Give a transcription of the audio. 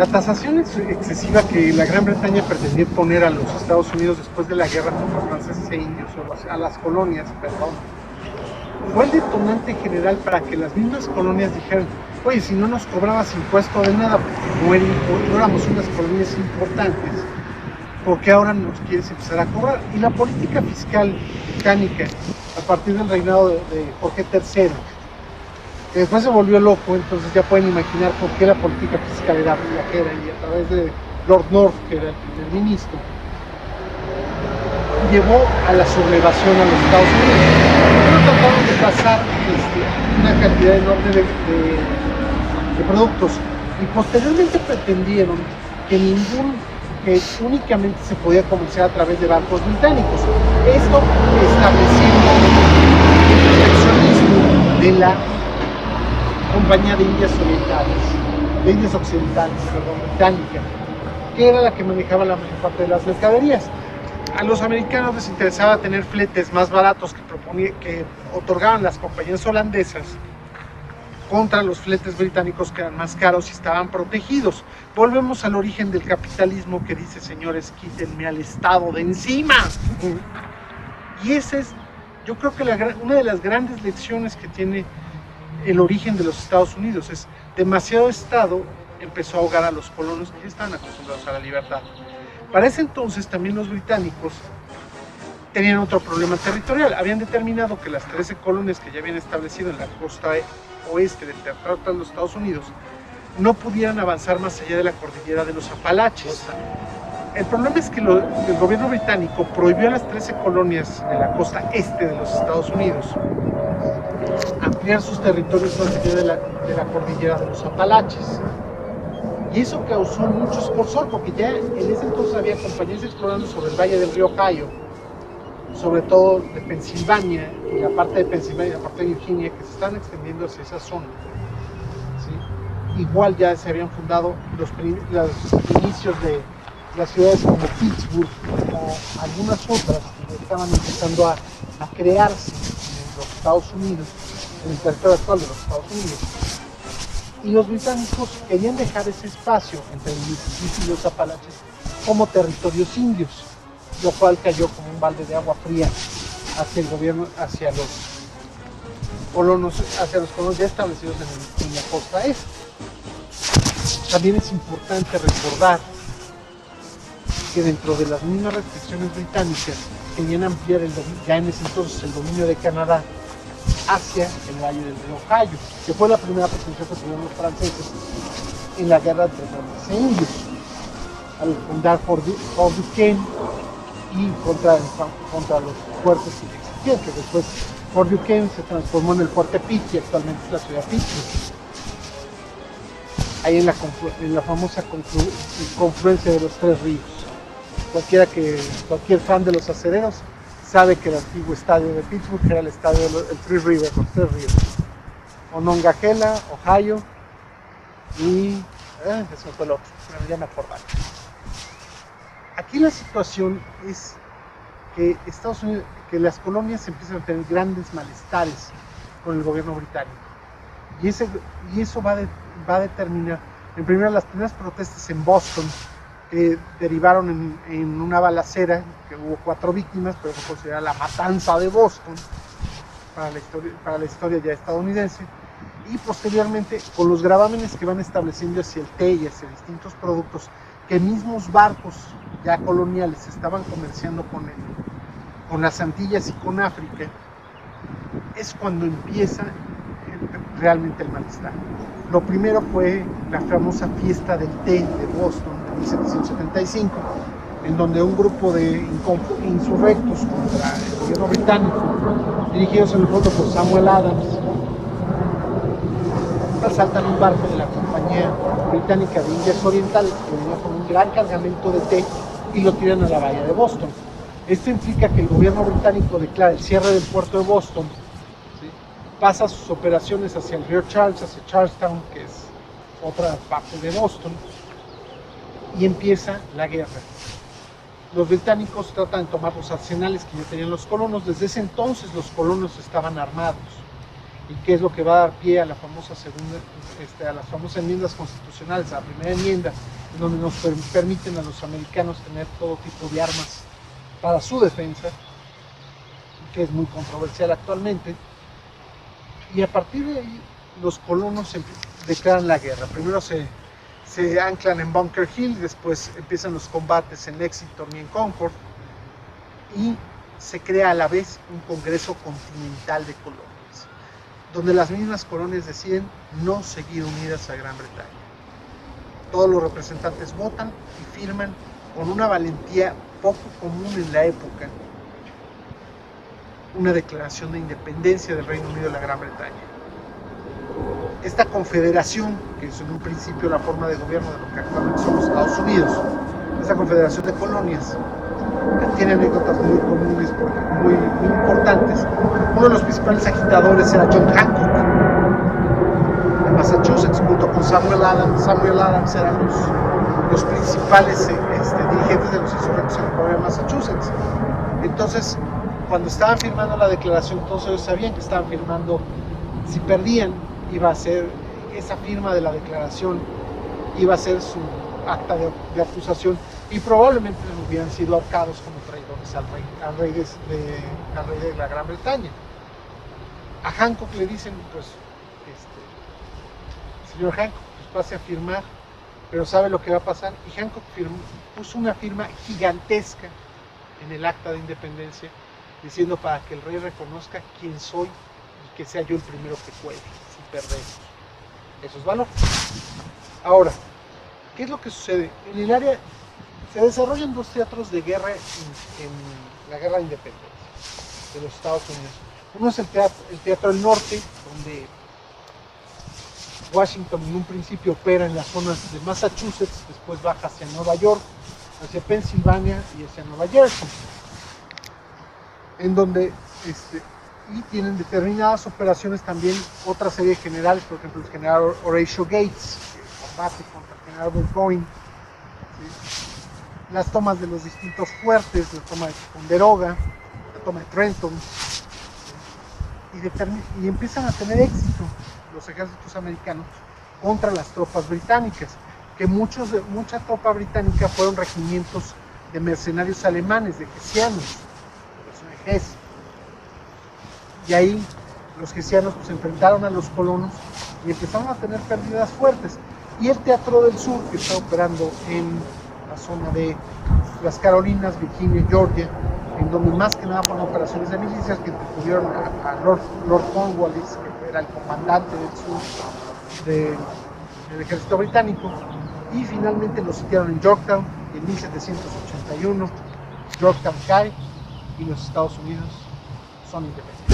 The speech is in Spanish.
La tasación excesiva que la Gran Bretaña pretendía poner a los Estados Unidos después de la guerra contra los franceses e indios, o a las colonias, perdón, fue el detonante general para que las mismas colonias dijeran: oye, si no nos cobrabas impuesto de nada, porque no éramos unas colonias importantes, porque ahora nos quieres empezar a cobrar. Y la política fiscal británica, a partir del reinado de Jorge III, que después se volvió loco, entonces ya pueden imaginar por qué la política fiscal era viajera, y a través de Lord North, que era el primer ministro, llevó a la sublevación a los Estados Unidos. Pero trataron de pasar una cantidad enorme de productos, y posteriormente pretendieron que únicamente se podía comerciar a través de barcos británicos. Esto estableciendo el proteccionismo de la Compañía de Indias Occidentales, británica, que era la que manejaba la mayor parte de las mercaderías. A los americanos les interesaba tener fletes más baratos que otorgaban las compañías holandesas contra los fletes británicos, que eran más caros y estaban protegidos. Volvemos al origen del capitalismo, que dice: señores, quítenme al Estado de encima. Y esa es, yo creo que una de las grandes lecciones que tiene el origen de los Estados Unidos. Es demasiado Estado empezó a ahogar a los colonos, que estaban acostumbrados a la libertad. Para ese entonces también los británicos tenían otro problema territorial. Habían determinado que las 13 colonias que ya habían establecido en la costa oeste del territorio de los Estados Unidos no pudieran avanzar más allá de la cordillera de los Apalaches. El problema es que el gobierno británico prohibió a las 13 colonias de la costa este de los Estados Unidos ampliar sus territorios más allá de la cordillera de los Apalaches. Y eso causó mucho escorsor, porque ya en ese entonces había compañías explorando sobre el valle del río Ohio, sobre todo de Pensilvania, y la parte de Pensilvania y la parte de Virginia, que se están extendiendo hacia esa zona. ¿Sí? Igual ya se habían fundado los inicios de las ciudades como Pittsburgh o algunas otras que estaban empezando a crearse en los Estados Unidos, en el territorio actual de los Estados Unidos. Y los británicos querían dejar ese espacio entre el Mississippi y los Apalaches como territorios indios, lo cual cayó como un balde de agua fría hacia el gobierno, hacia los colonos ya establecidos en la costa este. También es importante recordar que dentro de las mismas restricciones británicas querían ampliar ya en ese entonces el dominio de Canadá hacia el valle del río Ohio, que fue la primera presencia que tuvieron los franceses en la guerra entre franceses e indios, al fundar Fort Duquesne y contra los fuertes que existían, que después Fort Duquesne se transformó en el Fuerte Pitt y actualmente es la ciudad de Pittsburgh. Ahí en la famosa confluencia de los tres ríos. Cualquier fan de los acereros sabe que el antiguo estadio de Pittsburgh era el estadio del Three Rivers, los tres ríos: Monongahela, Ohio y eso fue el otro, ya me acordaba. Aquí la situación es que Estados Unidos, que las colonias empiezan a tener grandes malestares con el gobierno británico, y eso va a determinar, en las primeras protestas en Boston, que derivaron en una balacera, que hubo 4 víctimas, pero se considera la matanza de Boston para la historia ya estadounidense. Y posteriormente, con los gravámenes que van estableciendo hacia el té y hacia distintos productos que mismos barcos ya coloniales estaban comerciando con las Antillas y con África, es cuando empieza realmente el malestar. Lo primero fue la famosa fiesta del té de Boston de 1775, en donde un grupo de insurrectos contra el gobierno británico, dirigidos en el fondo por Samuel Adams, asaltan un barco de la Compañía Británica de Indias Orientales, que venía con un gran cargamento de té, y lo tiran a la bahía de Boston. Esto implica que el gobierno británico declara el cierre del puerto de Boston, pasa sus operaciones hacia el río Charles, hacia Charlestown, que es otra parte de Boston, y empieza la guerra. Los británicos tratan de tomar los arsenales que ya tenían los colonos. Desde ese entonces los colonos estaban armados, y que es lo que va a dar pie a la famosa a las famosas enmiendas constitucionales, a la primera enmienda, en donde nos permiten a los americanos tener todo tipo de armas para su defensa, que es muy controversial actualmente. Y a partir de ahí los colonos declaran la guerra. Primero se anclan en Bunker Hill, después empiezan los combates en Lexington y en Concord, y se crea a la vez un Congreso Continental de Colonias, donde las mismas colonias deciden no seguir unidas a Gran Bretaña. Todos los representantes votan y firman con una valentía poco común en la época una declaración de independencia del Reino Unido de la Gran Bretaña. Esta confederación, que es en un principio la forma de gobierno de lo que actualmente son los Estados Unidos, esta confederación de colonias, tiene anécdotas muy comunes, muy importantes. Uno de los principales agitadores era John Hancock, de Massachusetts, junto con Samuel Adams. Samuel Adams eran los principales dirigentes de los insurgentes en la colonia de Massachusetts. Entonces, cuando estaban firmando la declaración, todos ellos sabían que estaban firmando, si perdían, iba a ser esa firma de la declaración, iba a ser su acta de acusación, y probablemente hubieran sido ahorcados como traidores al rey de la Gran Bretaña. A Hancock le dicen, pues, señor Hancock, pues pase a firmar, pero sabe lo que va a pasar. Y Hancock puso una firma gigantesca en el acta de independencia, diciendo para que el rey reconozca quién soy y que sea yo el primero que cuelgue, sin perder. Eso es valor. Ahora, ¿qué es lo que sucede? En el área se desarrollan dos teatros de guerra en la guerra de independencia de los Estados Unidos. Uno es el teatro del norte, donde Washington en un principio opera en las zonas de Massachusetts, después baja hacia Nueva York, hacia Pensilvania y hacia Nueva Jersey, en donde y tienen determinadas operaciones también otra serie de generales, por ejemplo el general Horatio Gates, que combate contra el general Burgoyne, ¿sí? Las tomas de los distintos fuertes, la toma de Ticonderoga, la toma de Trenton, y empiezan a tener éxito los ejércitos americanos contra las tropas británicas, que mucha tropa británica fueron regimientos de mercenarios alemanes, de hessianos, de Hesse. Y ahí los hessianos se enfrentaron a los colonos y empezaron a tener pérdidas fuertes. Y el Teatro del Sur, que está operando en la zona de las Carolinas, Virginia, Georgia, en donde más que nada fueron operaciones de milicias que tuvieron a Lord Cornwallis, que era el comandante del sur del ejército británico, y finalmente lo sitiaron en Yorktown en 1781. Yorktown cae y los Estados Unidos son independientes.